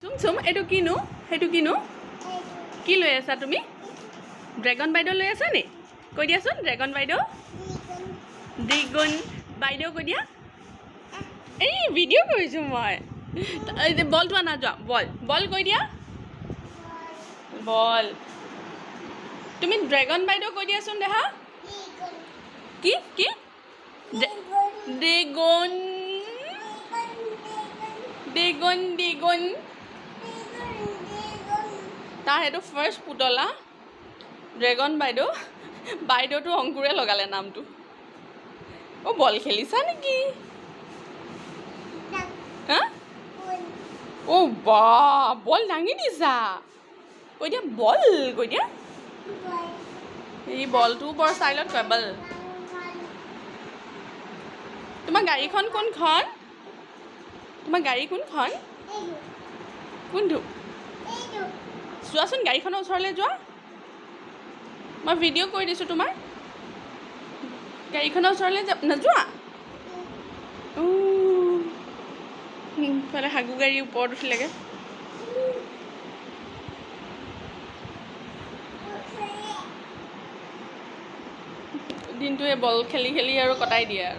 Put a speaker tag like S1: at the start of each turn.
S1: চুম এইটো কিনো সেইটো কিনো কি লৈ আছা তুমি ড্ৰেগন বাইদেউ লৈ আছা নি কৈ দিয়াচোন ড্ৰেগন বাইদেউ দ্বিগুণ বাইদেউ কৈ দিয়া এই ভিডিঅ' কৰিছোঁ মই বলটো আনা যোৱা বল কৈ দিয়া বল তুমি ড্ৰেগন বাইদেউ কৈ দিয়াচোন দেহা কি কি দ্বিগুণ দ্বিগুণ দ্বিগুণ তাৰ সেইটো ফাৰ্ষ্ট পুতলা ড্ৰেগন বাইদেউ বাইদেউটো অংকুৰে লগালে নামটো অ' বল খেলিছা নেকি হা অ' বা বল দাঙি দিছা কৈ দিয়া বল কৈ দিয়া এই বলটো বৰ ষ্টাইলত কয় বল তোমাৰ গাড়ীখন কোনখন তোমাৰ গাড়ী কোনখন কোনটো চোৱাচোন গাড়ীখনৰ ওচৰলৈ যোৱা মই ভিডিঅ' কৰি দিছোঁ তোমাৰ গাড়ীখনৰ ওচৰলৈ নোযোৱা ফালে সাগু গাড়ীৰ ওপৰত উঠিলেগৈ দিনটোৱে বল খেলি খেলি আৰু কটাই দিয়ে আৰু